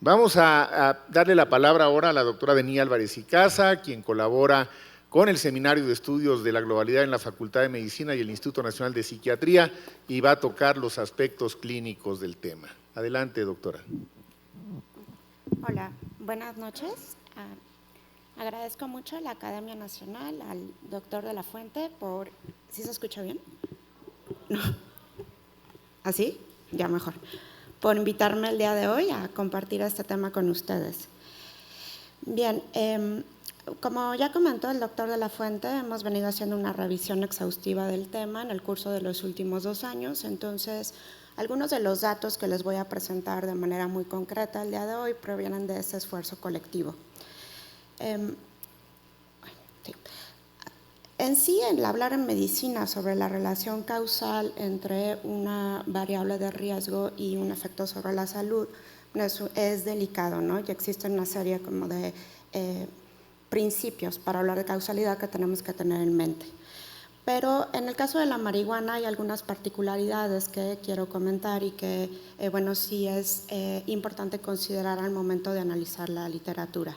Vamos a darle la palabra ahora a la doctora Denis Álvarez y Casa, quien colabora con el Seminario de Estudios de la Globalidad en la Facultad de Medicina y el Instituto Nacional de Psiquiatría, y va a tocar los aspectos clínicos del tema. Adelante, doctora. Hola, buenas noches. Agradezco mucho a la Academia Nacional, al doctor de la Fuente, por… ¿Sí se escucha bien? No. ¿Así? Ya mejor. Por invitarme el día de hoy a compartir este tema con ustedes. Bien, como ya comentó el doctor de la Fuente, hemos venido haciendo una revisión exhaustiva del tema en el curso de los últimos 2 años, entonces algunos de los datos que les voy a presentar de manera muy concreta el día de hoy provienen de ese esfuerzo colectivo. Sí. En sí, el hablar en medicina sobre la relación causal entre una variable de riesgo y un efecto sobre la salud es delicado, ¿no? Y existe una serie como de principios para hablar de causalidad que tenemos que tener en mente. Pero en el caso de la marihuana hay algunas particularidades que quiero comentar y que, bueno, sí es importante considerar al momento de analizar la literatura.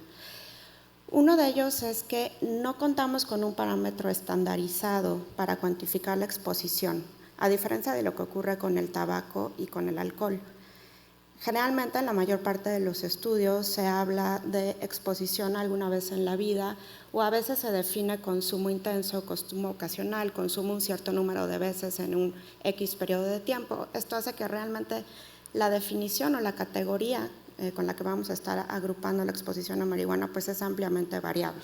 Uno de ellos es que no contamos con un parámetro estandarizado para cuantificar la exposición, a diferencia de lo que ocurre con el tabaco y con el alcohol. Generalmente, en la mayor parte de los estudios se habla de exposición alguna vez en la vida, o a veces se define consumo intenso, consumo ocasional, consumo un cierto número de veces en un X periodo de tiempo. Esto hace que realmente la definición o la categoría con la que vamos a estar agrupando la exposición a marihuana pues es ampliamente variable.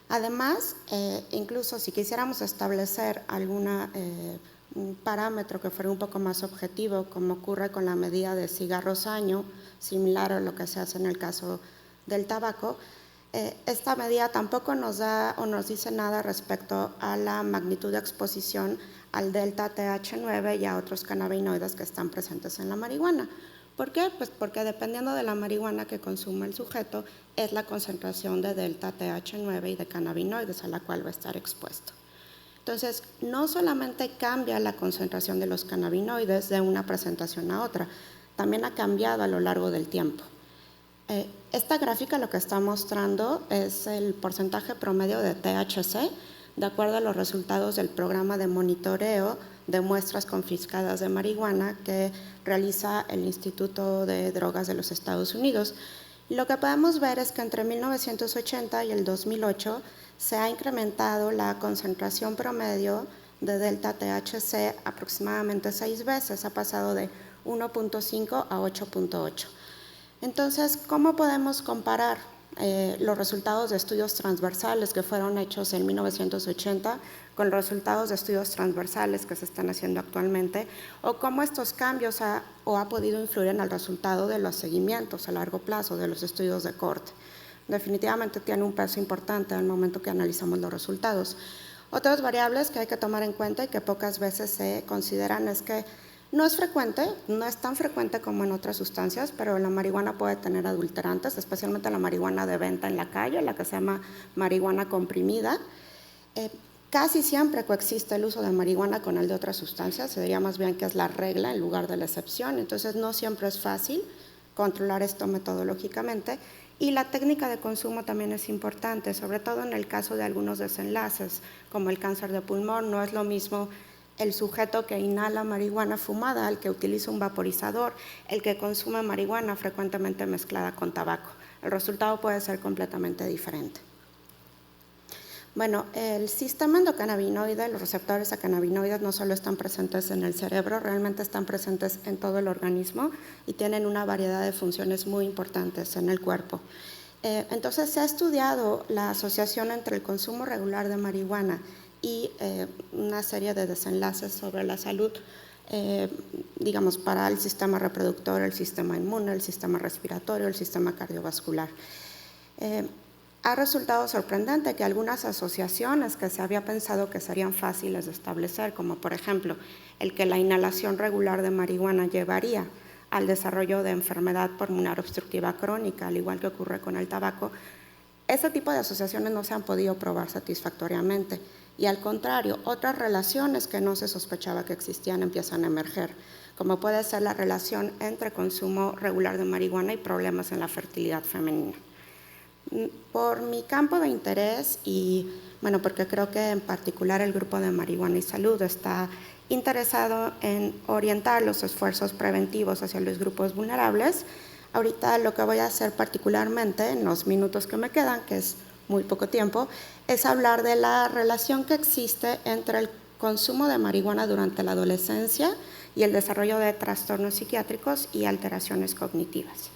Además, incluso si quisiéramos establecer un parámetro que fuera un poco más objetivo, como ocurre con la medida de cigarros año, similar a lo que se hace en el caso del tabaco, esta medida tampoco nos da o nos dice nada respecto a la magnitud de exposición al delta TH9 y a otros cannabinoides que están presentes en la marihuana. ¿Por qué? Pues porque dependiendo de la marihuana que consume el sujeto, es la concentración de delta TH9 y de cannabinoides a la cual va a estar expuesto. Entonces, no solamente cambia la concentración de los cannabinoides de una presentación a otra, también ha cambiado a lo largo del tiempo. Esta gráfica lo que está mostrando es el porcentaje promedio de THC de acuerdo a los resultados del programa de monitoreo de muestras confiscadas de marihuana que realiza el Instituto de Drogas de los Estados Unidos. Lo que podemos ver es que entre 1980 y el 2008 se ha incrementado la concentración promedio de delta THC aproximadamente 6 veces, ha pasado de 1.5 a 8.8. Entonces, ¿cómo podemos comparar los resultados de estudios transversales que fueron hechos en 1980 con los resultados de estudios transversales que se están haciendo actualmente, o cómo estos cambios ha podido influir en el resultado de los seguimientos a largo plazo de los estudios de corte? Definitivamente tiene un peso importante al momento que analizamos los resultados. Otras variables que hay que tomar en cuenta y que pocas veces se consideran es que no es frecuente, no es tan frecuente como en otras sustancias, pero la marihuana puede tener adulterantes, especialmente la marihuana de venta en la calle, la que se llama marihuana comprimida. Casi siempre coexiste el uso de marihuana con el de otras sustancias, se diría más bien que es la regla en lugar de la excepción, entonces no siempre es fácil controlar esto metodológicamente. Y la técnica de consumo también es importante, sobre todo en el caso de algunos desenlaces, como el cáncer de pulmón. No es lo mismo el sujeto que inhala marihuana fumada, el que utiliza un vaporizador, el que consume marihuana frecuentemente mezclada con tabaco. El resultado puede ser completamente diferente. Bueno, el sistema endocannabinoide, los receptores a cannabinoides no solo están presentes en el cerebro, realmente están presentes en todo el organismo y tienen una variedad de funciones muy importantes en el cuerpo. Entonces, se ha estudiado la asociación entre el consumo regular de marihuana y una serie de desenlaces sobre la salud, digamos, para el sistema reproductor, el sistema inmune, el sistema respiratorio, el sistema cardiovascular. Ha resultado sorprendente que algunas asociaciones que se había pensado que serían fáciles de establecer, como por ejemplo el que la inhalación regular de marihuana llevaría al desarrollo de enfermedad pulmonar obstructiva crónica, al igual que ocurre con el tabaco, ese tipo de asociaciones no se han podido probar satisfactoriamente y al contrario, otras relaciones que no se sospechaba que existían empiezan a emerger, como puede ser la relación entre consumo regular de marihuana y problemas en la fertilidad femenina. Por mi campo de interés y, bueno, porque creo que en particular el grupo de Marihuana y Salud está interesado en orientar los esfuerzos preventivos hacia los grupos vulnerables, ahorita lo que voy a hacer particularmente en los minutos que me quedan, que es muy poco tiempo, es hablar de la relación que existe entre el consumo de marihuana durante la adolescencia y el desarrollo de trastornos psiquiátricos y alteraciones cognitivas.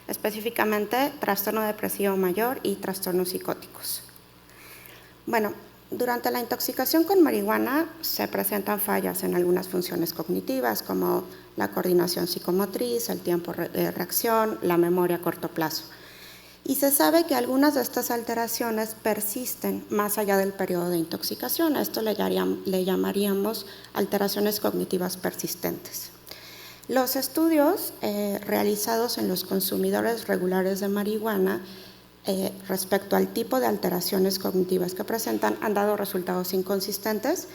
Específicamente, trastorno depresivo mayor y trastornos psicóticos. Bueno, durante la intoxicación con marihuana se presentan fallas en algunas funciones cognitivas, como la coordinación psicomotriz, el tiempo de reacción, la memoria a corto plazo. Y se sabe que algunas de estas alteraciones persisten más allá del periodo de intoxicación. A esto le llamaríamos alteraciones cognitivas persistentes. Los estudios realizados en los consumidores regulares de marihuana respecto al tipo de alteraciones cognitivas que presentan han dado resultados inconsistentes,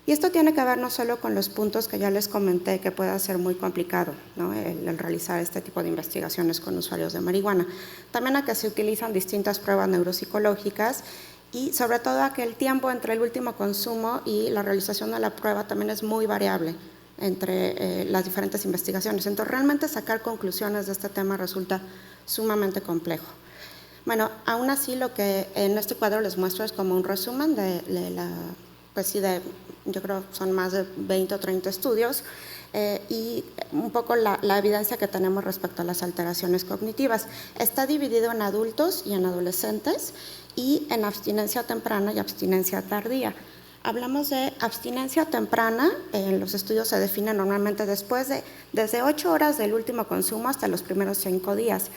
y esto tiene que ver no solo con los puntos que ya les comenté que puede ser muy complicado, ¿no? el realizar este tipo de investigaciones con usuarios de marihuana, también a que se utilizan distintas pruebas neuropsicológicas y sobre todo a que el tiempo entre el último consumo y la realización de la prueba también es muy variable entre las diferentes investigaciones. Entonces, realmente sacar conclusiones de este tema resulta sumamente complejo. Bueno, aún así lo que en este cuadro les muestro es como un resumen yo creo que son más de 20 o 30 estudios y un poco la evidencia que tenemos respecto a las alteraciones cognitivas. Está dividido en adultos y en adolescentes y en abstinencia temprana y abstinencia tardía. Hablamos de abstinencia temprana, en los estudios se define normalmente desde 8 horas del último consumo hasta los primeros 5 días.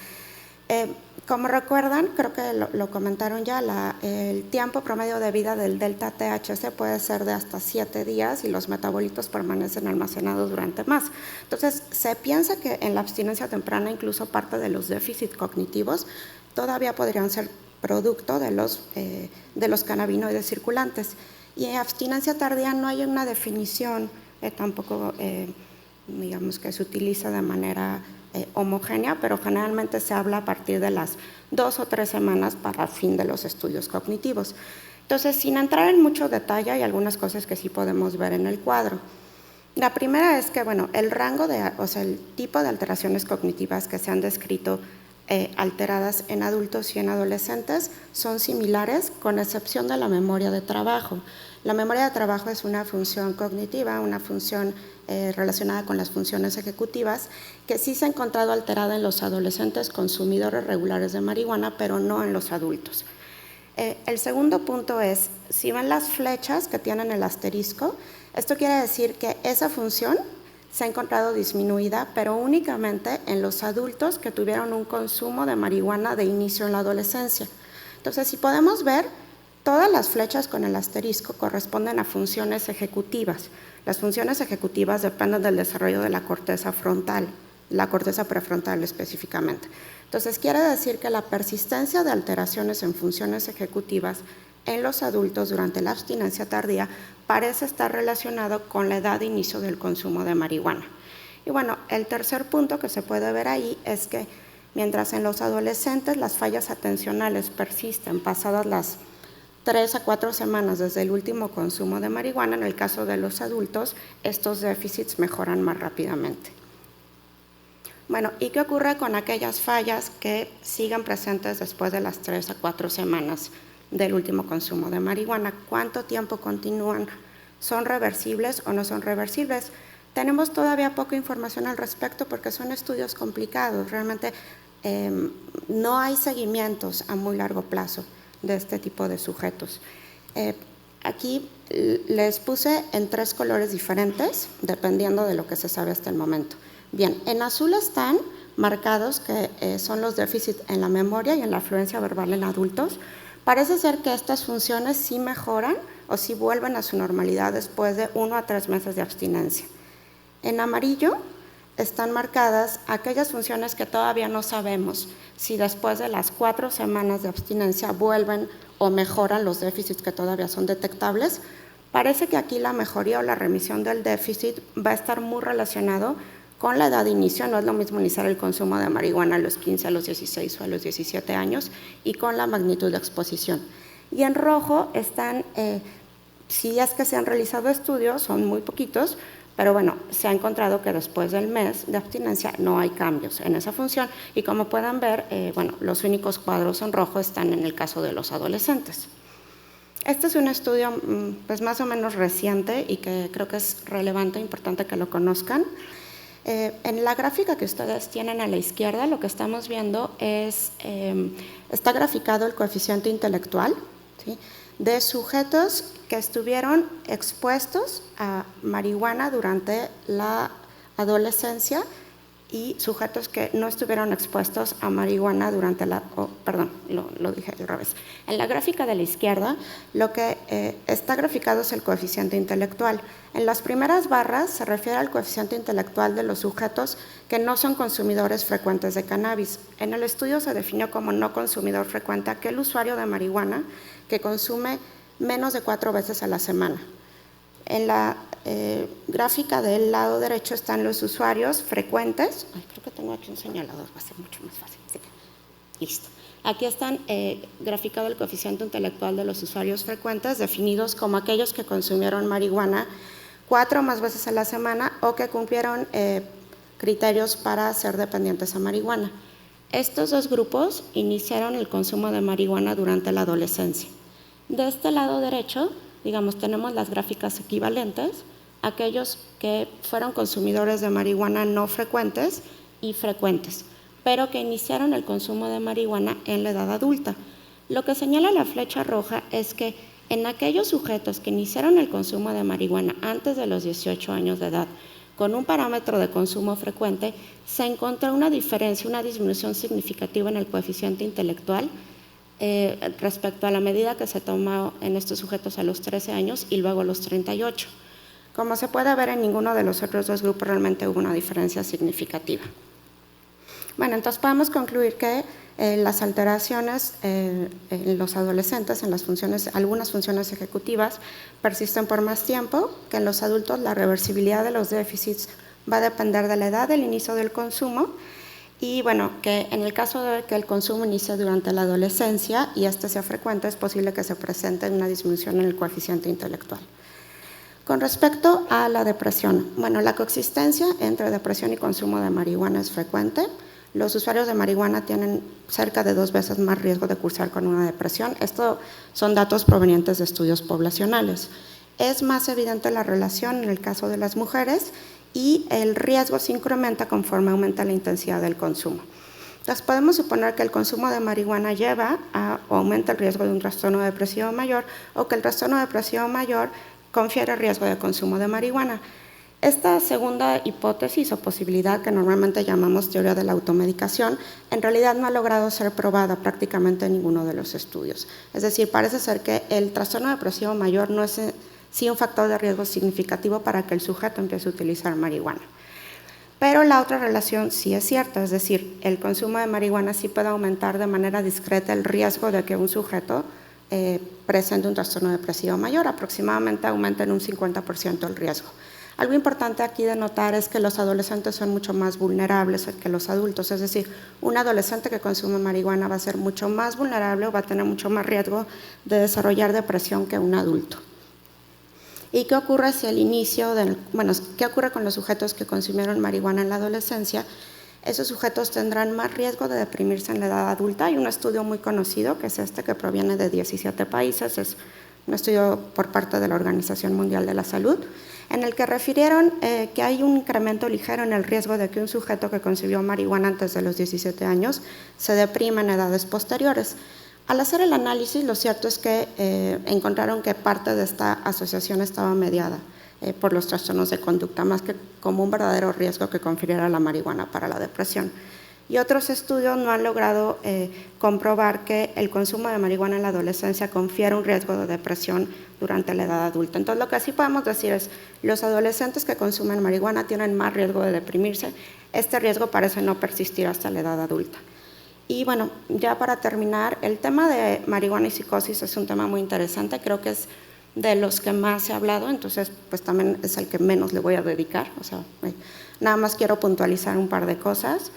Como recuerdan, creo que lo comentaron ya, el tiempo promedio de vida del delta THC puede ser de hasta 7 días y los metabolitos permanecen almacenados durante más. Entonces, se piensa que en la abstinencia temprana incluso parte de los déficits cognitivos todavía podrían ser producto de los cannabinoides circulantes. Y en abstinencia tardía no hay una definición tampoco, digamos, que se utiliza de manera homogénea, pero generalmente se habla a partir de las 2 o 3 semanas para el fin de los estudios cognitivos. Entonces, sin entrar en mucho detalle, hay algunas cosas que sí podemos ver en el cuadro. La primera es que, bueno, el tipo de alteraciones cognitivas que se han descrito alteradas en adultos y en adolescentes son similares, con excepción de la memoria de trabajo. La memoria de trabajo es una función cognitiva, una función relacionada con las funciones ejecutivas, que sí se ha encontrado alterada en los adolescentes consumidores regulares de marihuana, pero no en los adultos. El segundo punto es, si ven las flechas que tienen el asterisco, esto quiere decir que esa función se ha encontrado disminuida, pero únicamente en los adultos que tuvieron un consumo de marihuana de inicio en la adolescencia. Entonces, si podemos ver, todas las flechas con el asterisco corresponden a funciones ejecutivas. Las funciones ejecutivas dependen del desarrollo de la corteza frontal, la corteza prefrontal específicamente. Entonces, quiere decir que la persistencia de alteraciones en funciones ejecutivas en los adultos durante la abstinencia tardía parece estar relacionado con la edad de inicio del consumo de marihuana. Y bueno, el tercer punto que se puede ver ahí es que mientras en los adolescentes las fallas atencionales persisten pasadas las 3 a 4 semanas desde el último consumo de marihuana, en el caso de los adultos, estos déficits mejoran más rápidamente. Bueno, ¿y qué ocurre con aquellas fallas que siguen presentes después de las 3 a 4 semanas del último consumo de marihuana? ¿Cuánto tiempo continúan? ¿Son reversibles o no son reversibles? Tenemos todavía poca información al respecto porque son estudios complicados. Realmente no hay seguimientos a muy largo plazo de este tipo de sujetos. Aquí les puse en 3 colores diferentes, dependiendo de lo que se sabe hasta el momento. Bien, en azul están marcados que son los déficits en la memoria y en la fluencia verbal en adultos. Parece ser que estas funciones sí mejoran o sí vuelven a su normalidad después de 1 a 3 meses de abstinencia. En amarillo están marcadas aquellas funciones que todavía no sabemos si después de las 4 semanas de abstinencia vuelven o mejoran los déficits que todavía son detectables, Parece que aquí la mejoría o la remisión del déficit va a estar muy relacionado con la edad de inicio. No es lo mismo iniciar el consumo de marihuana a los 15, a los 16 o a los 17 años, y con la magnitud de exposición. Y en rojo están, si es que se han realizado estudios, son muy poquitos, pero bueno, se ha encontrado que después del mes de abstinencia no hay cambios en esa función, y como pueden ver, bueno, los únicos cuadros en rojo están en el caso de los adolescentes. Este es un estudio pues más o menos reciente y que creo que es relevante, importante que lo conozcan. En la gráfica que ustedes tienen a la izquierda, lo que estamos viendo es, está graficado el coeficiente intelectual, ¿sí?, de sujetos que estuvieron expuestos a marihuana durante la adolescencia y sujetos que no estuvieron expuestos a marihuana durante la… perdón, lo dije al revés. En la gráfica de la izquierda, lo que está graficado es el coeficiente intelectual. En las primeras barras se refiere al coeficiente intelectual de los sujetos que no son consumidores frecuentes de cannabis. En el estudio se definió como no consumidor frecuente aquel usuario de marihuana que consume menos de 4 veces a la semana. En la gráfica del lado derecho están los usuarios frecuentes. Ay, creo que tengo aquí un señalador, va a ser mucho más fácil. Sí. Listo. Aquí están graficado el coeficiente intelectual de los usuarios frecuentes, definidos como aquellos que consumieron marihuana 4 o más veces a la semana o que cumplieron criterios para ser dependientes a marihuana. Estos dos grupos iniciaron el consumo de marihuana durante la adolescencia. De este lado derecho, digamos, tenemos las gráficas equivalentes, aquellos que fueron consumidores de marihuana no frecuentes y frecuentes, pero que iniciaron el consumo de marihuana en la edad adulta. Lo que señala la flecha roja es que en aquellos sujetos que iniciaron el consumo de marihuana antes de los 18 años de edad, con un parámetro de consumo frecuente, se encontró una diferencia, una disminución significativa en el coeficiente intelectual respecto a la medida que se tomó en estos sujetos a los 13 años y luego a los 38. Como se puede ver, en ninguno de los otros dos grupos realmente hubo una diferencia significativa. Bueno, entonces podemos concluir que las alteraciones en los adolescentes, en las funciones, algunas funciones ejecutivas, persisten por más tiempo, que en los adultos la reversibilidad de los déficits va a depender de la edad del inicio del consumo, y bueno, que en el caso de que el consumo inicie durante la adolescencia y este sea frecuente, es posible que se presente una disminución en el coeficiente intelectual. Con respecto a la depresión, bueno, la coexistencia entre depresión y consumo de marihuana es frecuente. Los usuarios de marihuana tienen cerca de 2 veces más riesgo de cursar con una depresión. Estos son datos provenientes de estudios poblacionales. Es más evidente la relación en el caso de las mujeres y el riesgo se incrementa conforme aumenta la intensidad del consumo. Entonces, podemos suponer que el consumo de marihuana lleva a o aumenta el riesgo de un trastorno depresivo mayor, o que el trastorno depresivo mayor confiere riesgo de consumo de marihuana. Esta segunda hipótesis o posibilidad, que normalmente llamamos teoría de la automedicación, en realidad no ha logrado ser probada prácticamente en ninguno de los estudios. Es decir, parece ser que el trastorno depresivo mayor no es sí un factor de riesgo significativo para que el sujeto empiece a utilizar marihuana. Pero la otra relación sí es cierta, es decir, el consumo de marihuana sí puede aumentar de manera discreta el riesgo de que un sujeto presente un trastorno depresivo mayor, aproximadamente aumenta en un 50% el riesgo. Algo importante aquí de notar es que los adolescentes son mucho más vulnerables que los adultos, es decir, un adolescente que consume marihuana va a ser mucho más vulnerable o va a tener mucho más riesgo de desarrollar depresión que un adulto. ¿Y qué ocurre si el inicio qué ocurre con los sujetos que consumieron marihuana en la adolescencia? Esos sujetos tendrán más riesgo de deprimirse en la edad adulta. Hay un estudio muy conocido, que es este, que proviene de 17 países, es un estudio por parte de la Organización Mundial de la Salud, en el que refirieron que hay un incremento ligero en el riesgo de que un sujeto que consumió marihuana antes de los 17 años se deprima en edades posteriores. Al hacer el análisis, lo cierto es que encontraron que parte de esta asociación estaba mediada por los trastornos de conducta, más que como un verdadero riesgo que confiriera la marihuana para la depresión. Y otros estudios no han logrado comprobar que el consumo de marihuana en la adolescencia confiere un riesgo de depresión durante la edad adulta. Entonces, lo que sí podemos decir es, los adolescentes que consumen marihuana tienen más riesgo de deprimirse. Este riesgo parece no persistir hasta la edad adulta. Y bueno, ya para terminar, el tema de marihuana y psicosis es un tema muy interesante. Creo que es de los que más se ha hablado, entonces pues también es el que menos le voy a dedicar, o sea, nada más quiero puntualizar un par de cosas.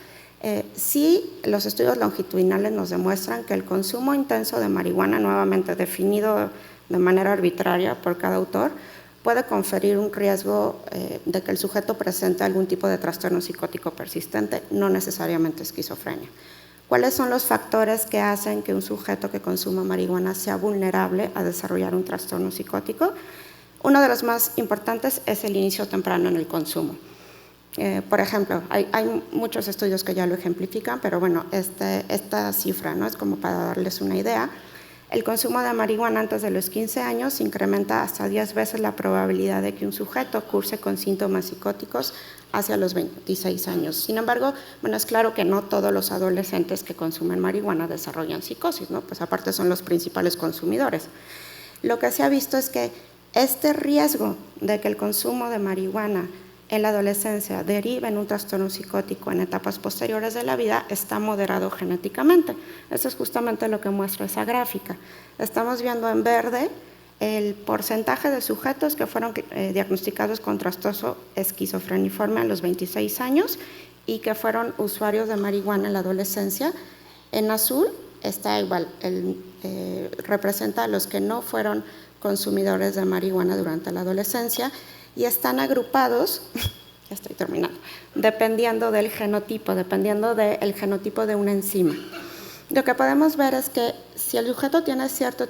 Sí, los estudios longitudinales nos demuestran que el consumo intenso de marihuana, nuevamente definido de manera arbitraria por cada autor, puede conferir un riesgo de que el sujeto presente algún tipo de trastorno psicótico persistente, no necesariamente esquizofrenia. ¿Cuáles son los factores que hacen que un sujeto que consuma marihuana sea vulnerable a desarrollar un trastorno psicótico? Uno de los más importantes es el inicio temprano en el consumo. Por ejemplo, hay muchos estudios que ya lo ejemplifican, pero bueno, esta cifra, ¿no?, es como para darles una idea. El consumo de marihuana antes de los 15 años incrementa hasta 10 veces la probabilidad de que un sujeto curse con síntomas psicóticos hacia los 26 años. Sin embargo, bueno, es claro que no todos los adolescentes que consumen marihuana desarrollan psicosis, ¿no? Pues aparte son los principales consumidores. Lo que se ha visto es que este riesgo de que el consumo de marihuana en la adolescencia deriva en un trastorno psicótico en etapas posteriores de la vida está moderado genéticamente. Eso es justamente lo que muestra esa gráfica. Estamos viendo en verde el porcentaje de sujetos que fueron diagnosticados con trastorno esquizofreniforme a los 26 años y que fueron usuarios de marihuana en la adolescencia. En azul está igual, representa a los que no fueron consumidores de marihuana durante la adolescencia, y están agrupados, ya estoy terminando, dependiendo del genotipo de una enzima. Lo que podemos ver es que si el sujeto tiene cierto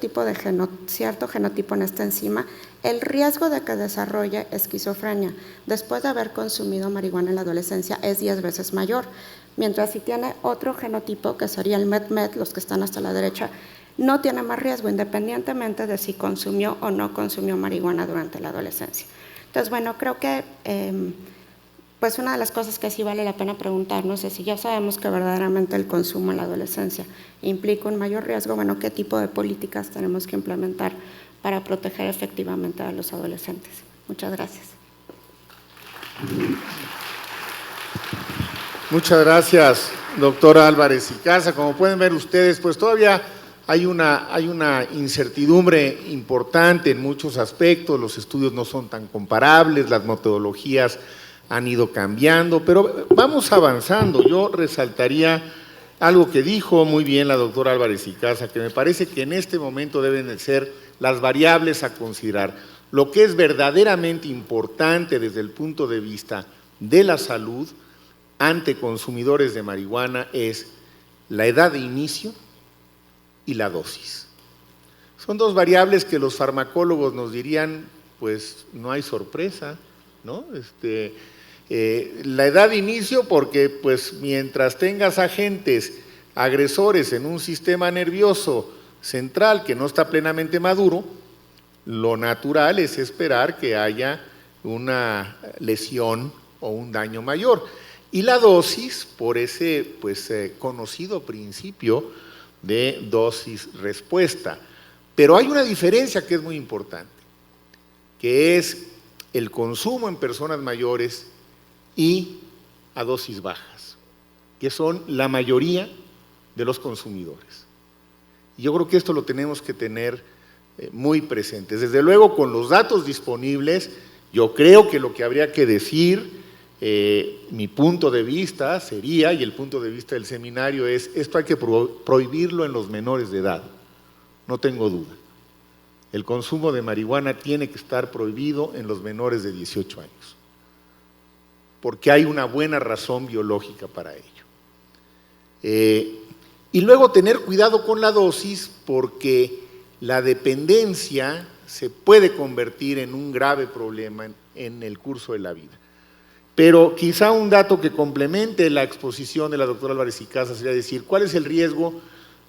genotipo en esta enzima, el riesgo de que desarrolle esquizofrenia después de haber consumido marihuana en la adolescencia es 10 veces mayor, mientras si tiene otro genotipo, que sería el MET-MET, los que están hasta la derecha, no tiene más riesgo independientemente de si consumió o no consumió marihuana durante la adolescencia. Entonces, bueno, creo que pues una de las cosas que sí vale la pena preguntarnos es si ya sabemos que verdaderamente el consumo en la adolescencia implica un mayor riesgo, bueno, ¿qué tipo de políticas tenemos que implementar para proteger efectivamente a los adolescentes? Muchas gracias. Muchas gracias, doctora Álvarez y Casa. Como pueden ver ustedes, pues todavía hay una incertidumbre importante en muchos aspectos, los estudios no son tan comparables, las metodologías han ido cambiando, pero vamos avanzando. Yo resaltaría algo que dijo muy bien la doctora Álvarez y Casa, que me parece que en este momento deben de ser las variables a considerar. Lo que es verdaderamente importante desde el punto de vista de la salud ante consumidores de marihuana es la edad de inicio y la dosis. Son dos variables que los farmacólogos nos dirían, pues no hay sorpresa, ¿no? La edad de inicio, porque pues mientras tengas agentes agresores en un sistema nervioso central que no está plenamente maduro, lo natural es esperar que haya una lesión o un daño mayor. Y la dosis, por ese conocido principio de dosis-respuesta. Pero hay una diferencia que es muy importante, que es el consumo en personas mayores y a dosis bajas, que son la mayoría de los consumidores. Y yo creo que esto lo tenemos que tener muy presente. Desde luego, con los datos disponibles, yo creo que lo que habría que decir, mi punto de vista sería, y el punto de vista del seminario es, esto hay que prohibirlo en los menores de edad, no tengo duda. El consumo de marihuana tiene que estar prohibido en los menores de 18 años, porque hay una buena razón biológica para ello. Y luego tener cuidado con la dosis, porque la dependencia se puede convertir en un grave problema en el curso de la vida. Pero quizá un dato que complemente la exposición de la doctora Álvarez y Casa sería decir, ¿cuál es el riesgo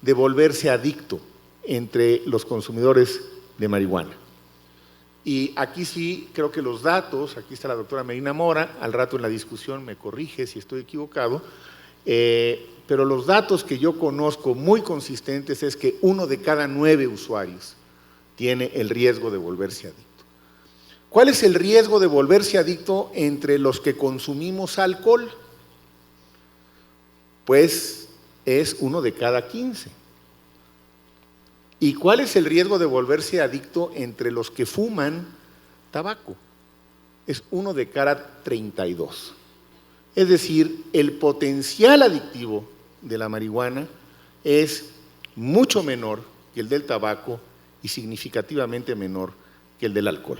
de volverse adicto entre los consumidores de marihuana? Y aquí sí creo que los datos, aquí está la doctora Medina Mora, al rato en la discusión me corrige si estoy equivocado, pero los datos que yo conozco muy consistentes es que 1 de cada 9 usuarios tiene el riesgo de volverse adicto. ¿Cuál es el riesgo de volverse adicto entre los que consumimos alcohol? Pues es 1 de cada 15. ¿Y cuál es el riesgo de volverse adicto entre los que fuman tabaco? Es 1 de cada 32. Es decir, el potencial adictivo de la marihuana es mucho menor que el del tabaco y significativamente menor que el del alcohol.